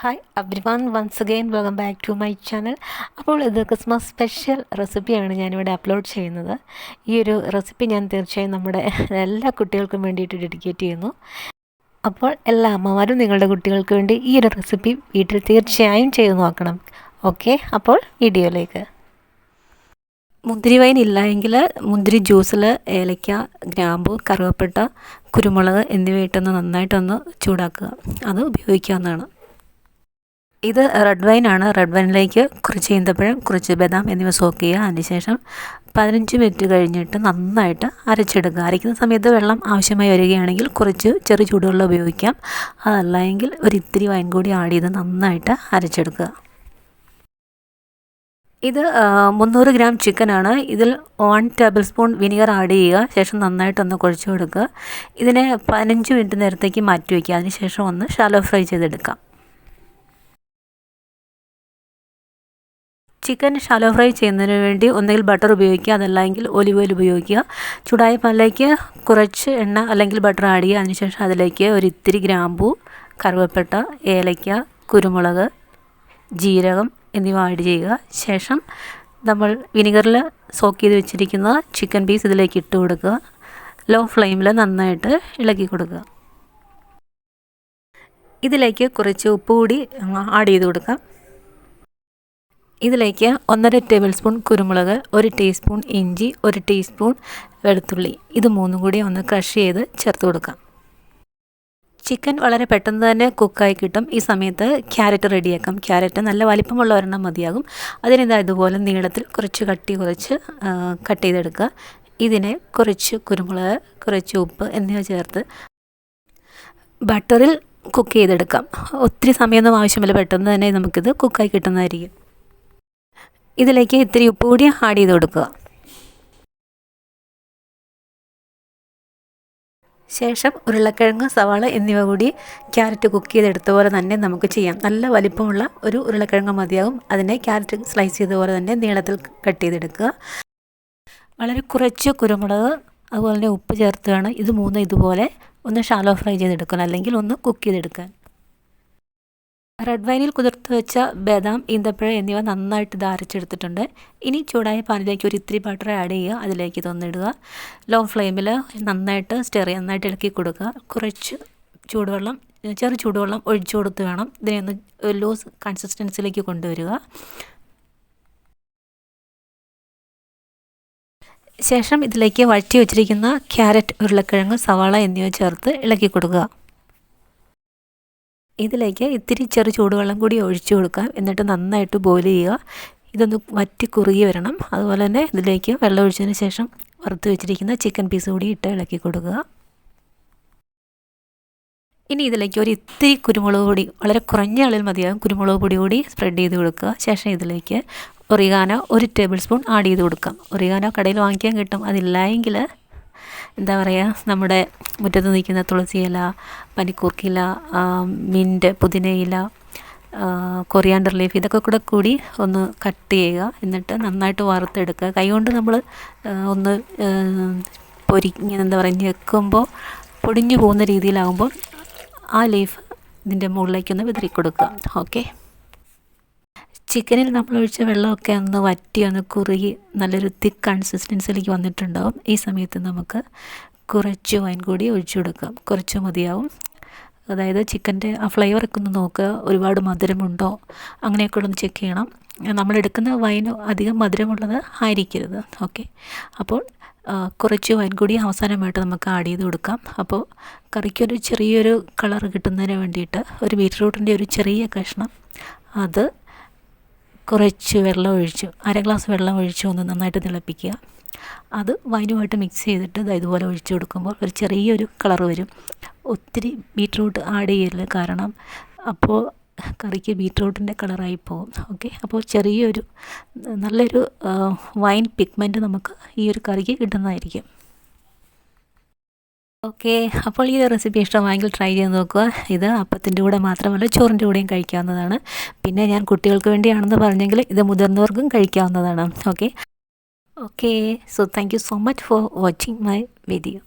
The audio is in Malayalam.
Hi everyone, once again welcome back to my channel. അപ്പോൾ ഇത് ക്രിസ്മസ് സ്പെഷ്യൽ റെസിപ്പിയാണ് ഞാനിവിടെ അപ്ലോഡ് ചെയ്യുന്നത്. ഈ ഒരു റെസിപ്പി ഞാൻ തീർച്ചയായും നമ്മുടെ എല്ലാ കുട്ടികൾക്കും വേണ്ടിയിട്ട് ഡെഡിക്കേറ്റ് ചെയ്യുന്നു. അപ്പോൾ എല്ലാ അമ്മമാരും നിങ്ങളുടെ കുട്ടികൾക്ക് വേണ്ടി ഈ ഒരു റെസിപ്പി വീട്ടിൽ തീർച്ചയായും ചെയ്ത് നോക്കണം. ഓക്കെ, അപ്പോൾ വീഡിയോയിലേക്ക്. മുന്തിരി വൈൻ ഇല്ല എങ്കിൽ മുന്തിരി ജ്യൂസിൽ ഏലയ്ക്ക, ഗ്രാമ്പു, കറുവപ്പട്ട, കുരുമുളക് എന്നിവയിട്ടൊന്ന് നന്നായിട്ടൊന്ന് ചൂടാക്കുക. അത് ഉപയോഗിക്കാവുന്നതാണ്. ഇത് റെഡ് വൈനാണ്. റെഡ് വൈനിലേക്ക് കുറച്ച് ഈന്തപ്പഴം, കുറച്ച് ബദാം എന്നിവ സോക്ക് ചെയ്യുക. അതിനുശേഷം 15 മിനിറ്റ് കഴിഞ്ഞിട്ട് നന്നായിട്ട് അരച്ചെടുക്കുക. അരയ്ക്കുന്ന സമയത്ത് വെള്ളം ആവശ്യമായി വരികയാണെങ്കിൽ കുറച്ച് ചെറു ചൂടുവെള്ളം ഉപയോഗിക്കാം. അതല്ല എങ്കിൽ ഒരു ഇത്തിരി വൈൻ കൂടി ആഡ് ചെയ്ത് നന്നായിട്ട് അരച്ചെടുക്കുക. ഇത് 300 ഗ്രാം ചിക്കനാണ്. ഇതിൽ 1 ടേബിൾ സ്പൂൺ വിനിഗർ ആഡ് ചെയ്യുക. ശേഷം നന്നായിട്ടൊന്ന് കുഴച്ച് കൊടുക്കുക. ഇതിനെ 15 മിനിറ്റ് നേരത്തേക്ക് മാറ്റി വയ്ക്കുക. അതിനുശേഷം ഒന്ന് ഷാലോ ഫ്രൈ ചെയ്തെടുക്കാം. ചിക്കൻ ഷാലോ ഫ്രൈ ചെയ്യുന്നതിന് വേണ്ടി ഒന്നുകിൽ ബട്ടർ ഉപയോഗിക്കുക, അതല്ലെങ്കിൽ ഒലിവ് ഓയിൽ ഉപയോഗിക്കുക. ചൂടായ പാനിലേക്ക് കുറച്ച് എണ്ണ അല്ലെങ്കിൽ ബട്ടർ ആഡ് ചെയ്യുക. അതിനുശേഷം അതിലേക്ക് ഒരു ഇത്തിരി ഗ്രാമ്പൂ, കറുവപ്പട്ട, ഏലയ്ക്ക, കുരുമുളക്, ജീരകം എന്നിവ ആഡ് ചെയ്യുക. ശേഷം നമ്മൾ വിനിഗറിൽ സോക്ക് ചെയ്ത് വെച്ചിരിക്കുന്ന ചിക്കൻ പീസ് ഇതിലേക്ക് ഇട്ട് കൊടുക്കുക. ലോ ഫ്ലെയിമിൽ നന്നായിട്ട് ഇളക്കി കൊടുക്കുക. ഇതിലേക്ക് കുറച്ച് ഉപ്പ് കൂടി ആഡ് ചെയ്ത് കൊടുക്കാം. ഇതിലേക്ക് 1.5 ടേബിൾ സ്പൂൺ കുരുമുളക്, 1 ടീസ്പൂൺ ഇഞ്ചി, 1 ടീസ്പൂൺ വെളുത്തുള്ളി, ഇത് മൂന്നും കൂടി ഒന്ന് ക്രഷ് ചെയ്ത് ചേർത്ത് കൊടുക്കാം. ചിക്കൻ വളരെ പെട്ടെന്ന് തന്നെ കുക്കായി കിട്ടും. ഈ സമയത്ത് ക്യാരറ്റ് റെഡിയാക്കാം. ക്യാരറ്റ് നല്ല വലിപ്പമുള്ള ഒരെണ്ണം മതിയാകും. അതിനിതാ ഇതുപോലെ നീളത്തിൽ കുറച്ച് കട്ട് ചെയ്തെടുക്കുക. ഇതിനെ കുറച്ച് കുരുമുളക്, കുറച്ച് ഉപ്പ് എന്നിവ ചേർത്ത് ബട്ടറിൽ കുക്ക് ചെയ്തെടുക്കാം. ഒത്തിരി സമയമൊന്നും ആവശ്യമില്ല, പെട്ടെന്ന് തന്നെ നമുക്കിത് കുക്കായി കിട്ടുന്നതായിരിക്കും. ഇതിലേക്ക് ഇത്തിരി ഉപ്പ് കൂടി ആഡ് ചെയ്ത് കൊടുക്കുക. ശേഷം ഉരുളക്കിഴങ്ങ്, സവാള എന്നിവ കൂടി ക്യാരറ്റ് കുക്ക് ചെയ്തെടുത്ത പോലെ തന്നെ നമുക്ക് ചെയ്യാം. നല്ല വലിപ്പമുള്ള ഒരു ഉരുളക്കിഴങ്ങ് മതിയാകും. അതിനെ ക്യാരറ്റ് സ്ലൈസ് ചെയ്ത പോലെ തന്നെ നീളത്തിൽ കട്ട് ചെയ്തെടുക്കുക. വളരെ കുറച്ച് കുരുമുളക്, അതുപോലെ തന്നെ ഉപ്പ് ചേർത്ത് വേണം ഇത് മൂന്നും ഇതുപോലെ ഒന്ന് ഷാലോ ഫ്രൈ ചെയ്തെടുക്കണം, അല്ലെങ്കിൽ ഒന്ന് കുക്ക് ചെയ്തെടുക്കാൻ. റെഡ് വൈനിൽ കുതിർത്ത് വെച്ച ബദാം, ഈന്തപ്പഴം എന്നിവ നന്നായിട്ട് ഇത് അരച്ചെടുത്തിട്ടുണ്ട്. ഇനി ചൂടായ പാനിലേക്ക് ഒരു ഇത്തിരി ബട്ടർ ആഡ് ചെയ്യുക. അതിലേക്ക് ഇതൊന്നിടുക. ലോ ഫ്ലെയിമിൽ നന്നായിട്ട് നന്നായിട്ട് ഇളക്കി കൊടുക്കുക. കുറച്ച് ചെറു ചൂടുവെള്ളം ഒഴിച്ചു കൊടുത്ത് വേണം ഇതിനെ ഒന്ന് ലൂസ് കൺസിസ്റ്റൻസിയിലേക്ക് കൊണ്ടുവരിക. ശേഷം ഇതിലേക്ക് വഴറ്റി വെച്ചിരിക്കുന്ന ക്യാരറ്റ്, ഉരുളക്കിഴങ്ങ്, സവാള എന്നിവ ചേർത്ത് ഇളക്കി കൊടുക്കുക. ഇതിലേക്ക് ഇത്തിരി ചെറു ചൂടുവെള്ളം കൂടി ഒഴിച്ചു കൊടുക്കാം. എന്നിട്ട് നന്നായിട്ട് ബോയിൽ ചെയ്യുക. ഇതൊന്ന് വറ്റി കുറുകി വരണം. അതുപോലെ തന്നെ ഇതിലേക്ക് വെള്ളം ഒഴിച്ചതിന് ശേഷം വറുത്ത് വെച്ചിരിക്കുന്ന ചിക്കൻ പീസ് കൂടി ഇട്ട് ഇളക്കി കൊടുക്കുക. ഇനി ഇതിലേക്ക് ഒരു ഇത്തിരി കുരുമുളക് പൊടി, വളരെ കുറഞ്ഞ അളവിൽ മതിയാകും, കുരുമുളക് പൊടി കൂടി സ്പ്രെഡ് ചെയ്ത് കൊടുക്കുക. ശേഷം ഇതിലേക്ക് ഒറിഗാനോ 1 ടേബിൾ സ്പൂൺ ആഡ് ചെയ്ത് കൊടുക്കാം. ഒറിഗാനോ കടയിൽ വാങ്ങിക്കാൻ കിട്ടും. അതില്ലെങ്കിൽ എന്താ പറയുക, നമ്മുടെ മുറ്റത്ത് നിൽക്കുന്ന തുളസിയില, പനിക്കൂർക്കില, മിൻറ്റ്, പുതിനയില, കൊറിയാണ്ടർ ലീഫ്, ഇതൊക്കെ കൂടി ഒന്ന് കട്ട് ചെയ്യുക. എന്നിട്ട് നന്നായിട്ട് വറുത്തെടുക്കുക. കൈകൊണ്ട് നമ്മൾ ഒന്ന് ഇങ്ങനെ എന്താ പറയുക, ഞെക്കുമ്പോൾ പൊടിഞ്ഞു പോകുന്ന രീതിയിലാകുമ്പോൾ ആ ലീഫ് ഇതിൻ്റെ മുകളിലേക്കൊന്ന് വിതറി കൊടുക്കുക. ഓക്കെ, ചിക്കനിൽ നമ്മൾ ഒഴിച്ച വെള്ളമൊക്കെ ഒന്ന് വറ്റി ഒന്ന് കുറുകി നല്ലൊരു തിക്ക് കൺസിസ്റ്റൻസിയിലേക്ക് വന്നിട്ടുണ്ടാവും. ഈ സമയത്ത് നമുക്ക് കുറച്ച് വൈൻ കൂടി ഒഴിച്ചു കൊടുക്കാം. കുറച്ച് മതിയാവും. അതായത് ചിക്കൻ്റെ ആ ഫ്ലേവറൊക്കെ ഒന്ന് നോക്കുക, ഒരുപാട് മധുരമുണ്ടോ അങ്ങനെയൊക്കെ ഒന്ന് ചെക്ക് ചെയ്യണം. നമ്മളെടുക്കുന്ന വൈന് അധികം മധുരമുള്ളത് ആയിരിക്കരുത്. ഓക്കെ, അപ്പോൾ കുറച്ച് വൈൻ കൂടി അവസാനമായിട്ട് നമുക്ക് ആഡ് ചെയ്ത് കൊടുക്കാം. അപ്പോൾ കറിക്കൊരു ചെറിയൊരു കളർ കിട്ടുന്നതിന് വേണ്ടിയിട്ട് ഒരു ബീറ്റ്റൂട്ടിൻ്റെ ഒരു ചെറിയ കഷ്ണം അത് കുറച്ച് വെള്ളം ഒഴിച്ചു, 1/2 ഗ്ലാസ് വെള്ളം ഒഴിച്ച് ഒന്ന് നന്നായിട്ട് തിളപ്പിക്കുക. അത് വൈനുമായിട്ട് മിക്സ് ചെയ്തിട്ട് ഇതുപോലെ ഒഴിച്ചു കൊടുക്കുമ്പോൾ ഒരു ചെറിയൊരു കളർ വരും. ഒത്തിരി ബീറ്റ്റൂട്ട് ആഡ് ചെയ്യരുത്, കാരണം അപ്പോൾ കറിക്ക് ബീറ്റ്റൂട്ടിൻ്റെ കളറായി പോകും. ഓക്കെ, അപ്പോൾ നല്ലൊരു വൈൻ പിഗ്മെൻറ്റ് നമുക്ക് ഈ ഒരു കറിക്ക് കിട്ടുന്നതായിരിക്കും. ഓക്കെ, അപ്പോൾ ഈ റെസിപ്പി ഇഷ്ടമായെങ്കിൽ ട്രൈ ചെയ്ത് നോക്കുക. ഇത് അപ്പത്തിൻ്റെ കൂടെ മാത്രമല്ല ചോറിൻ്റെ കൂടെയും കഴിക്കാവുന്നതാണ്. പിന്നെ ഞാൻ കുട്ടികൾക്ക് വേണ്ടിയാണെന്ന് പറഞ്ഞെങ്കിൽ ഇത് മുതിർന്നവർക്കും കഴിക്കാവുന്നതാണ്. Okay, so thank you so much for watching my video.